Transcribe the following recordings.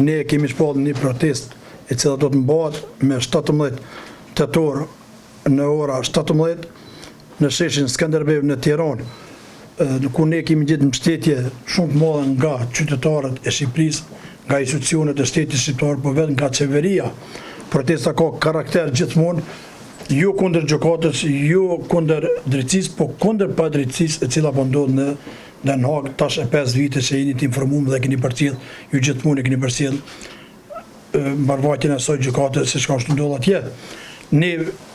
ne kemi shpallur një protestë e cila do të mbahet me 17 tetor në ora 17 në sheshin Skënderbeu në Tiranë, ku ne kemi gjetur mbështetje shumë të madhe nga qytetarët e Shqipërisë, nga institucionet e shtetit shqiptar, po vetëm nga qeveria. Protesta ka karakter gjithmonë jo kundër gjykatës, jo kundër drejtësisë, po kundër padrejtësisë e cila po ndodh në Den Haag tash e 5 vite që jeni të informuar dhe keni përcjell, ju gjithmonë e keni përcjell mbarvajtjen e asaj gjykate siç ka ndodhur atje. Ne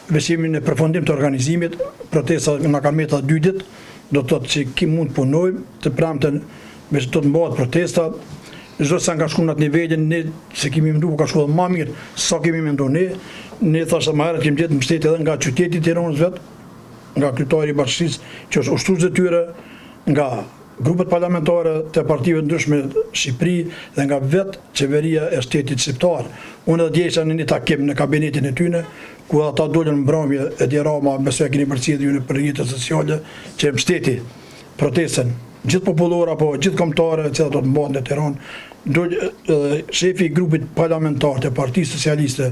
veshimi në përfundim të organizimit, protesta na ka meta 2 ditë, do të thotë që ki mund punojmë të premten me do të mbahet protesta. Çdo sa nga shku në atë nivelin, ne se kemi menduar ka shkuar më mirë sa kemi menduar ne. Ne thashë më herët kemi gjetur mbështetje edhe nga qyteti i Tiranës vet, nga kryetari i bashkisë që është ushtrues e tyre, nga grupet parlamentare të partive ndryshme në Shqipëri dhe nga vetë qeveria e shtetit shqiptar. Unë edhe djesha në një takim në kabinetin e tyne, ku ata dolën mbrëmje Edi Rama, besoj e keni përcjellë ju në rrjetet sociale, që mbështeti protestën gjithë popullore apo gjithë kombëtare që do të mbahen në Tiranë. Shefi i grupit parlamentar të Partisë Socialiste,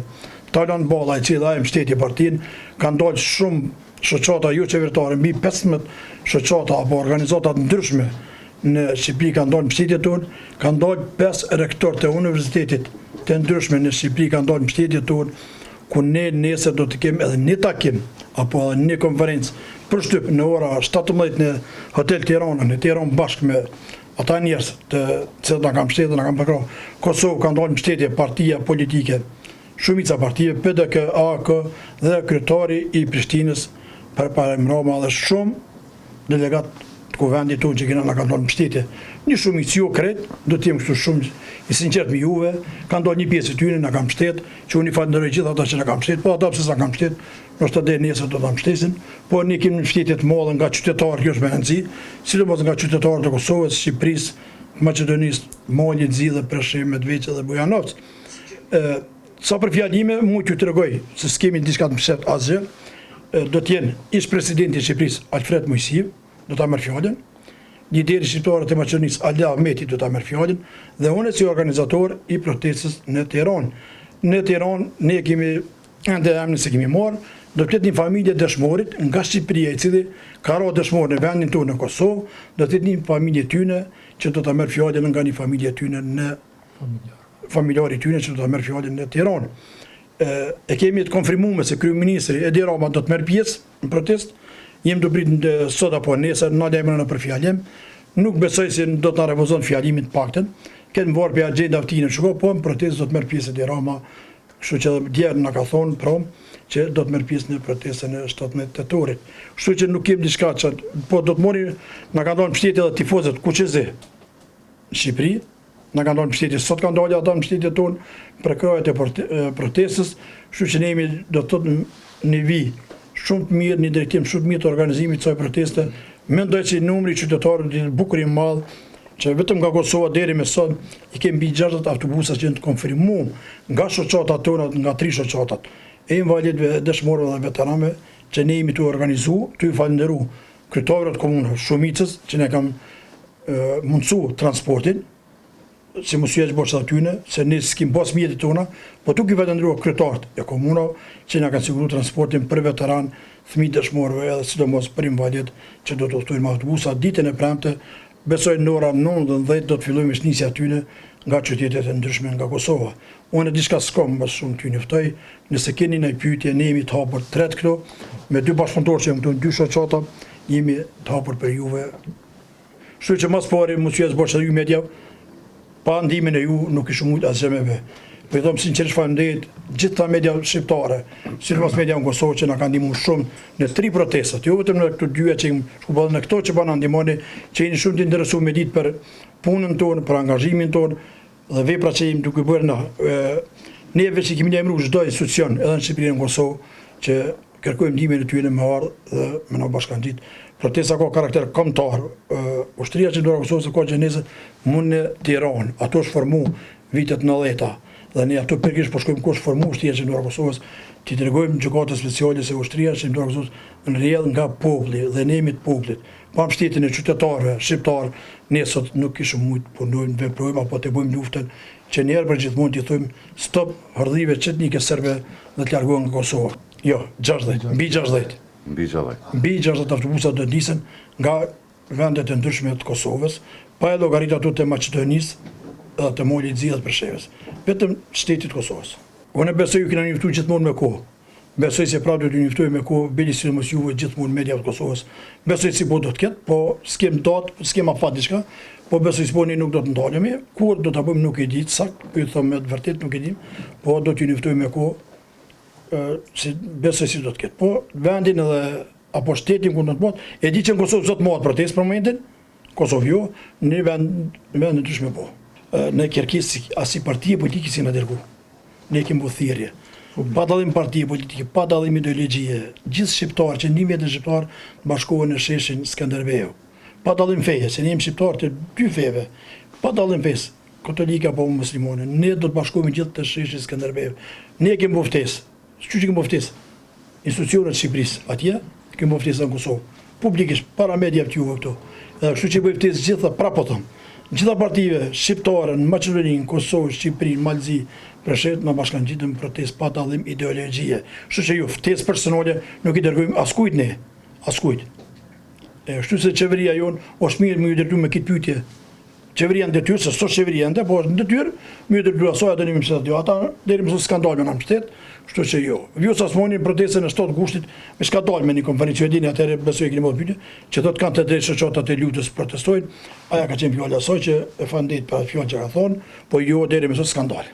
Talon Balla, i cili ai mbështeti partinë, kanë dalë shumë shoqata jo qeveritare, mbi 15 shoqata apo organizata të ndryshme në Shqipëri kanë dalë mbështetje tonë, kanë dalë 5 rektorë të universitetit të ndryshme në Shqipëri kanë dalë mbështetje tonë, ku ne nesër do të kemi edhe një takim apo edhe një konferencë për shtyp në ora 17 në Hotel Tirana, në Tiranë bashkë me ata njerëz të cilët na kanë mbështetur, na kanë përkrahur. Kosovë kanë dalë mbështetje partia politike, shumica partive, PDK, AK dhe kryetari i Prishtinës për Roma dhe shumë delegat të kuvendit tonë që na kanë dalë mbështetje. Një shumicë jo krejt, do të jem kështu shumë i sinqert me juve, kanë dalë një pjesë e tyre na kanë mbështet, që unë i falenderoj gjithë ata që na kanë mbështet, po ata pse sa kanë mbështet, ndoshta deri nesër do ta mbështesin, po ne kemi mbështetje të madhe nga qytetarët, kjo është me rëndësi, sidomos nga qytetarët e Kosovës, Shqipërisë, Maqedonisë, Malit, Zille, Preshevë, Medveçë dhe Bujanovc. Sa për fjalime, mund t'ju tregoj se s'kemi diçka të mbështet asgjë. Do të jenë ish presidenti i Shqipërisë Alfred Mojsiv, do ta marr fjalën. Lideri shqiptar të Maqedonisë Ali Ahmeti do ta marr fjalën dhe unë si organizator i protestës në Tiranë. Në Tiranë ne kemi ende emrin se kemi marrë, do të jetë një familje dëshmorit nga Shqipëria, i cili ka rrë dëshmor në vendin tonë në Kosovë, do të jetë një familje tyne që do ta marr fjalën nga një familje tyne në familjari tyne që do ta marr fjalën në Tiranë. E kemi të konfirmuar se kryeministri Edi Rama do të merr pjesë në protestë. Jem të prit sot apo nesër, na lajmëron në për fjalim. Nuk besoj se do të na refuzon fjalimin të paktën. Ketë mvarë për agenda vtinë shko, po në protestë do të merr pjesë Edi Rama, kështu që djerë na ka thonë prom që do të merr pjesë në protestën e 17 tetorit. Kështu që nuk kemi diçka që po do të mori, na kanë dhënë mbështetje edhe tifozët kuqezi në Shqipëri. Na kanë dhënë mbështetje, sot kanë dalë ata mbështetje tonë për krajet e protestës, kështu që ne jemi do të thotë në vi shumë të mirë, një drejtim shumë të mirë të organizimit të kësaj proteste. Mendoj se numri i qytetarëve është bukur i madh, që vetëm nga Kosova deri më sot i kemi mbi 60 autobusa që janë të konfirmuar nga shoqatat tona, nga 3 shoqatat e invalidëve, dëshmorëve dhe veteranëve, që ne jemi të organizuar, të falenderoj kryetarët komunave, shumicës që ne kanë mundsuar transportin, si mos jesh bosh atyne, se ne s'kim pas mjetet tona, po tu ki falenderoj kryetarët e komunave që na kanë siguruar transportin për veteran, fëmijë dëshmorëve edhe sidomos për invalid që do të udhtojnë me autobusa ditën e premte. Besoj në ora 19 do të fillojmë nisja atyne nga qytetet e ndryshme nga Kosova. Unë diçka s'kam më shumë t'ju njoftoj, nëse keni ndonjë pyetje, ne jemi të hapur tret këtu me 2 bashkëpunëtorë që jemi këtu, 2 shoqata, jemi të hapur për juve. Kështu që mas pari mos ju zgjosh ju media, pa ndihmën e ju nuk ishim mund asgjë me vë. Po i them sinqerisht faleminderit gjitha media shqiptare, sidomos media në Kosovë që na kanë ndihmuar shumë në 3 protestat, jo vetëm në këto 2 që shku ballë në këto që bana ndihmoni, që jeni shumë të interesuar me ditë për punën tonë, për angazhimin tonë dhe veprat që jemi duke bërë na. Ne vetë që kemi lajmëruar çdo institucion edhe në Shqipëri në Kosovë që kërkojmë ndihmën e tyre me ardh dhe me na bashkangjitë. Protesta ka karakter kombëtar. Ushtria që do Kosovës ka gjenezë mund në Tiranë, ato është formu vitet 90-ta. dhe ne ato përkish po shkojmë kush formu ushtria qendrore Kosovës, t'i tregojmë gjykatës speciale se ushtria qendrore Kosovës rrjedh nga populli dhe ne jemi të popullit. Pa mbështetjen e qytetarëve shqiptar, ne sot nuk kishim mujt punojmë, veprojmë apo të bëjmë luftën që njerë për gjithmonë t'i thojmë stop hardhive çetnike serbe dhe të largohen nga Kosova. Jo, 60, mbi 60. Mbi 60 autobusa do të nisen nga vendet e ndryshme të Kosovës, pa e llogarit ato të Maqedonisë dhe të Molit Zillit për Shevës, vetëm shtetit të Kosovës. Unë besoj ju kena njoftuar gjithmonë me kohë. Besoj se prapë do t'ju njoftuar me kohë, bili sidomos juve gjithmonë media të Kosovës. Besoj si po do të ketë, po s'kem datë, s'kem afat diçka, po besoj se po ne nuk do të ndalemi, kur do ta bëjmë nuk e di saktë, po ju them me të vërtetë nuk e di, po do t'ju njoftuar me kohë, si besoj si do të ketë. Po vendin edhe apo shtetin ku do të bëhet, e di që në Kosovë zot mohat protestë për momentin, Kosovë jo, në vend ndryshme po. Në kërkesë as i partie politike si na dërgu. Ne kemi thirrje. Pa dallim partie politike, pa dallim ideologjie, gjithë shqiptarë që 11 shqiptar bashkohen në sheshin Skënderbeu. Pa dallim feje, se ne jemi shqiptarë të dy feve. Pa dallim fesë, katolike apo muslimane, ne do të bashkohemi gjithë të sheshin Skënderbeu. Ne kemi ftesë. Çu që kemi ftesë? Institucionet e Shqipërisë atje kemi ftesë në Kosovë. Publikisht para media të juve këtu. Edhe kështu që bëj ftesë gjithë prapë them. Gjitha partive shqiptare në Maqedoni, Kosovë, Shqipëri, Malzi, Preshet në bashkangjitëm protestë pa dallim ideologjie. Kështu që ju ftesë personale nuk i dërgojmë askujt ne, askujt. Kështu se qeveria jonë është mirë më ju dërgojmë me këtë pyetje. Qeveria në detyrë, se sot qeveria ndë, po është në detyrë, më ju dërgojmë asoj atë një mësat jo. Ata deri më skandal me në mbështet, kështu që jo. Vjo sa smoni protestën e 7 gushtit me skandal me një konferencë dini atëherë besoj keni më pyetje, që do të kanë të drejtë shoqatat e lutës protestojnë, aja ka qenë fjala asoj që e fandet për fjalën që ka thonë, po jo deri më skandal.